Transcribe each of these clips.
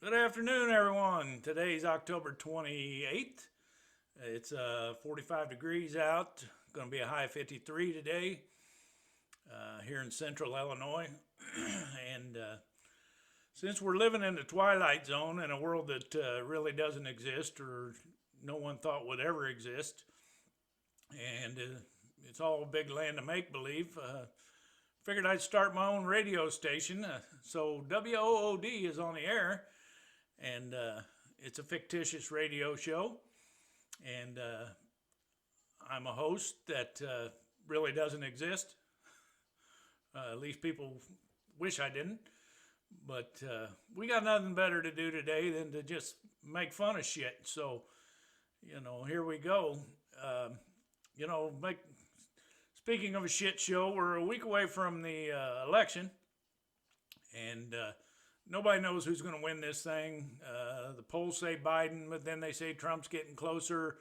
Good afternoon, everyone. Today's October 28th. It's 45 degrees out. Going to be a high of 53 today here in central Illinois. and since we're living in the twilight zone in a world that really doesn't exist or no one thought would ever exist, and it's all a big land of make believe, figured I'd start my own radio station. So WOOD is on the air, and it's a fictitious radio show. And I'm a host that really doesn't exist. At least people wish I didn't. But we got nothing better to do today than to just make fun of shit. So, here we go. you know, make, Speaking of a shit show, we're a week away from the election, and nobody knows who's going to win this thing. The polls say Biden, but then they say Trump's getting closer.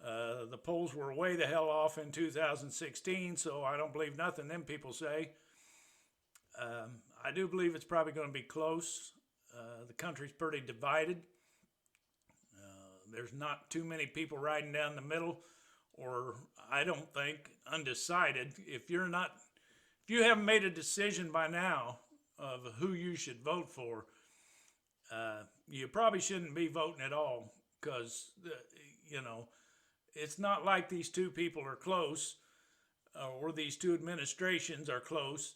The polls were way the hell off in 2016, so I don't believe nothing them people say. I do believe it's probably going to be close. The country's pretty divided. There's not too many people riding down the middle, or I don't think undecided. If you haven't made a decision by now of who you should vote for, you probably shouldn't be voting at all, because it's not like these two people are close, or these two administrations are close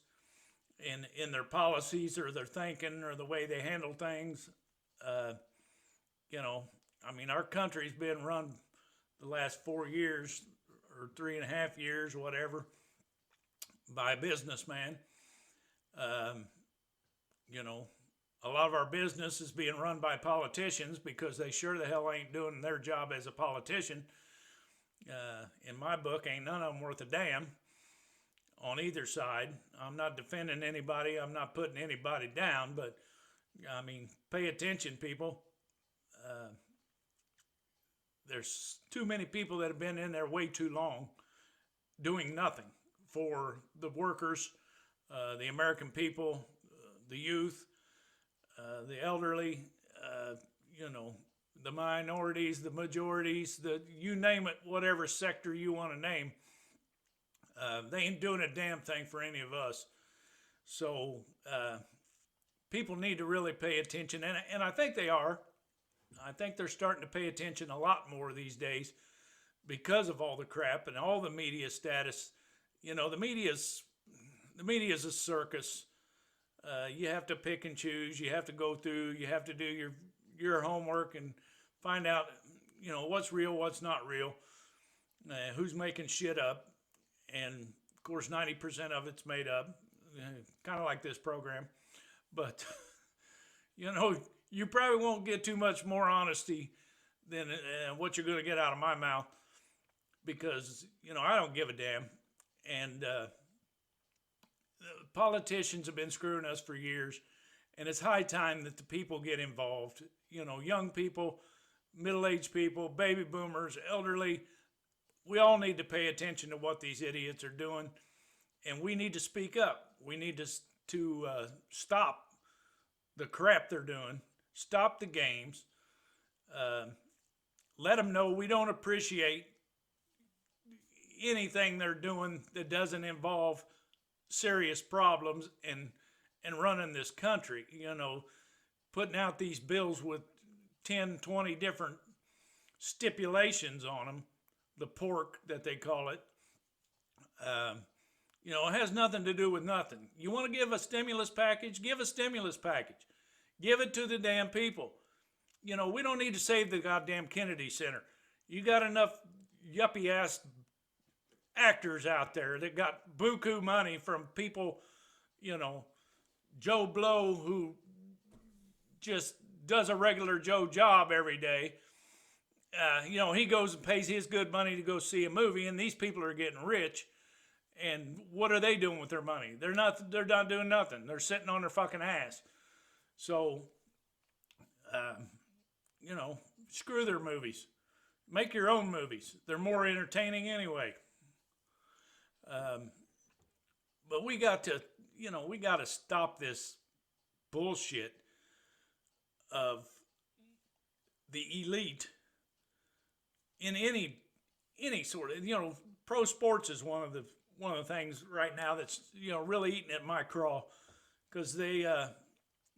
in their policies or their thinking or the way they handle things. Our country's been run the last 4 years or 3.5 years, whatever, by a businessman. A lot of our business is being run by politicians because they sure the hell ain't doing their job as a politician. In my book, ain't none of them worth a damn on either side. I'm not defending anybody. I'm not putting anybody down, but pay attention, people. There's too many people that have been in there way too long doing nothing for the workers, the American people, the youth, the elderly, the minorities, the majorities, you name it, whatever sector you want to name. They ain't doing a damn thing for any of us. So people need to really pay attention, and I think they are. I think they're starting to pay attention a lot more these days because of all the crap and all the media status. The media's a circus. You have to pick and choose. You have to go through. You have to do your homework and find out, what's real, what's not real, who's making shit up, and of course 90% of it's made up, kind of like this program. But you probably won't get too much more honesty than what you're going to get out of my mouth, because I don't give a damn. And politicians have been screwing us for years, and it's high time that the people get involved. Young people, middle-aged people, baby boomers, elderly. We all need to pay attention to what these idiots are doing, and we need to speak up. We need to stop the crap they're doing, stop the games, let them know we don't appreciate anything they're doing that doesn't involve serious problems and running this country. Putting out these bills with 10, 20 different stipulations on them, the pork that they call it. It has nothing to do with nothing. You want to give a stimulus package? Give a stimulus package. Give it to the damn people. We don't need to save the goddamn Kennedy Center. You got enough yuppie ass actors out there that got buku money from people, Joe Blow, who just does a regular Joe job every day. He goes and pays his good money to go see a movie, and these people are getting rich. And what are they doing with their money? They're not doing nothing. They're sitting on their fucking ass. So, screw their movies. Make your own movies. They're more entertaining anyway. But we got to stop this bullshit of the elite in any sort of, pro sports is one of the things right now that's, really eating at my craw, because they're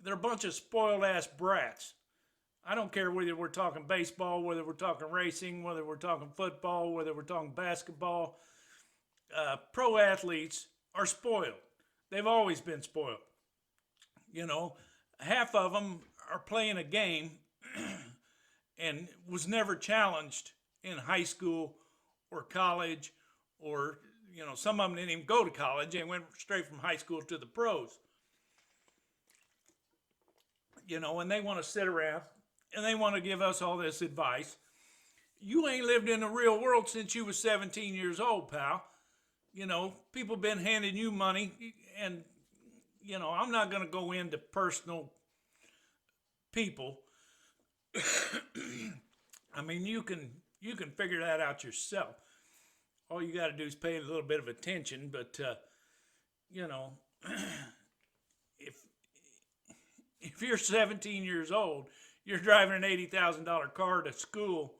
a bunch of spoiled ass brats. I don't care whether we're talking baseball, whether we're talking racing, whether we're talking football, whether we're talking basketball. Pro athletes are spoiled. They've always been spoiled. Half of them are playing a game and was never challenged in high school or college, or some of them didn't even go to college. They went straight from high school to the pros. And they want to sit around and they want to give us all this advice. You ain't lived in the real world since you was 17 years old, pal. People been handing you money, and I'm not going to go into personal people. I mean, you can figure that out yourself. All you got to do is pay a little bit of attention. But if you're 17 years old, you're driving an $80,000 car to school,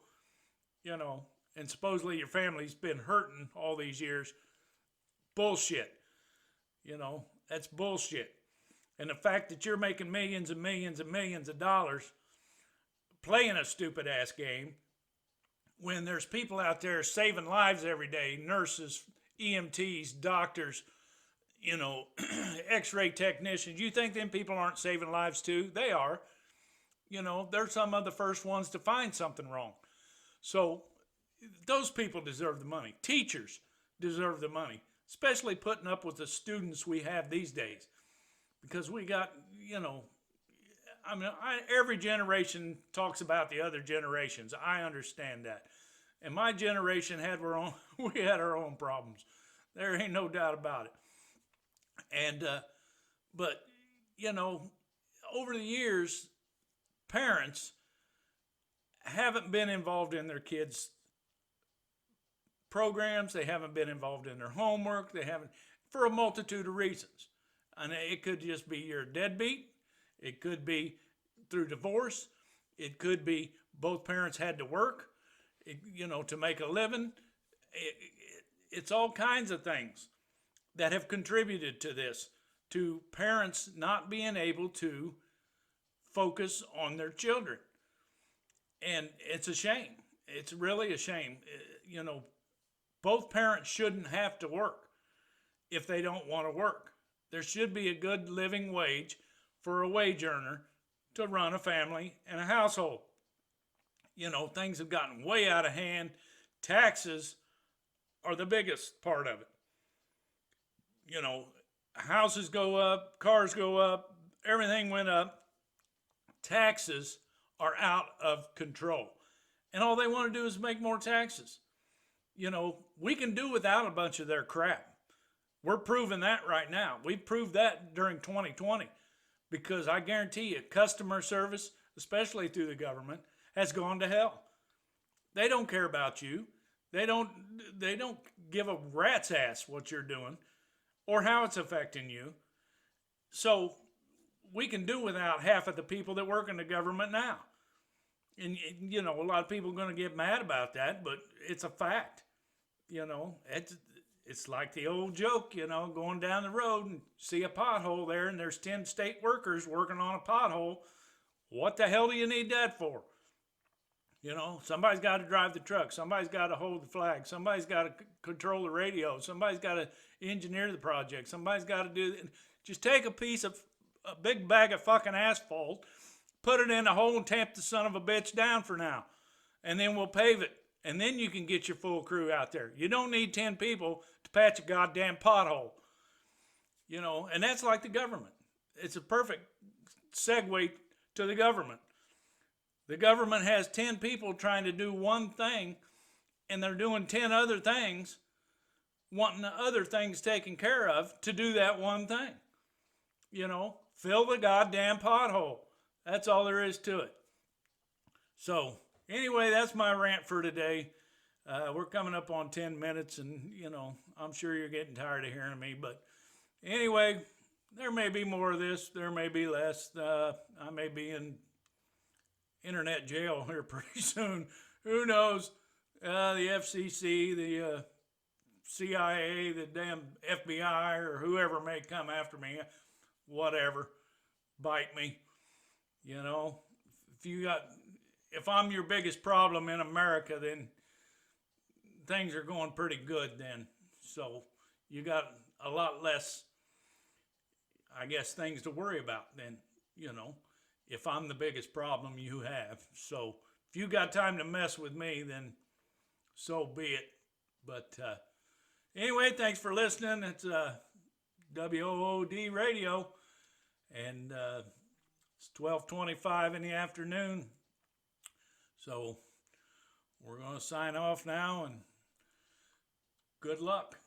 and supposedly your family's been hurting all these years. Bullshit. That's bullshit. And the fact that you're making millions and millions and millions of dollars playing a stupid ass game, when there's people out there saving lives every day, nurses, EMTs, doctors, x-ray technicians. You think them people aren't saving lives too? They are. They're some of the first ones to find something wrong. So those people deserve the money. Teachers deserve the money, especially putting up with the students we have these days. Because we got, every generation talks about the other generations. I understand that. And my generation we had our own problems. There ain't no doubt about it. And, but, over the years, parents haven't been involved in their kids' programs. They haven't been involved in their homework. They haven't, for a multitude of reasons. And it could just be you're a deadbeat. It could be through divorce. It could be both parents had to work, to make a living. It's all kinds of things that have contributed to this, to parents not being able to focus on their children. And it's a shame. It's really a shame. Both parents shouldn't have to work if they don't want to work. There should be a good living wage for a wage earner to run a family and a household. Things have gotten way out of hand. Taxes are the biggest part of it. Houses go up, cars go up, everything went up. Taxes are out of control. And all they want to do is make more taxes. We can do without a bunch of their crap. We're proving that right now. We proved that during 2020, because I guarantee you, customer service, especially through the government, has gone to hell. They don't care about you. They don't give a rat's ass what you're doing or how it's affecting you. So we can do without half of the people that work in the government now. And, a lot of people are going to get mad about that, but it's a fact. It's like the old joke, going down the road and see a pothole there and there's 10 state workers working on a pothole. What the hell do you need that for? Somebody's got to drive the truck. Somebody's got to hold the flag. Somebody's got to control the radio. Somebody's got to engineer the project. Somebody's got to do it. Just take a big bag of fucking asphalt, put it in a hole and tamp the son of a bitch down for now. And then we'll pave it. And then you can get your full crew out there. You don't need 10 people to patch a goddamn pothole. And that's like the government. It's a perfect segue to the government. The government has 10 people trying to do one thing, and they're doing 10 other things, wanting the other things taken care of to do that one thing. Fill the goddamn pothole. That's all there is to it. So, anyway, that's my rant for today. We're coming up on 10 minutes, and, I'm sure you're getting tired of hearing me. But anyway, there may be more of this. There may be less. I may be in internet jail here pretty soon. Who knows? The FCC, the CIA, the damn FBI, or whoever may come after me, whatever, bite me. You know, if I'm your biggest problem in America, then things are going pretty good then. So you got a lot less, I guess, things to worry about then, if I'm the biggest problem you have. So if you got time to mess with me, then so be it. But anyway, thanks for listening. It's WOOD Radio, and it's 12:25 in the afternoon. So we're going to sign off now, and good luck.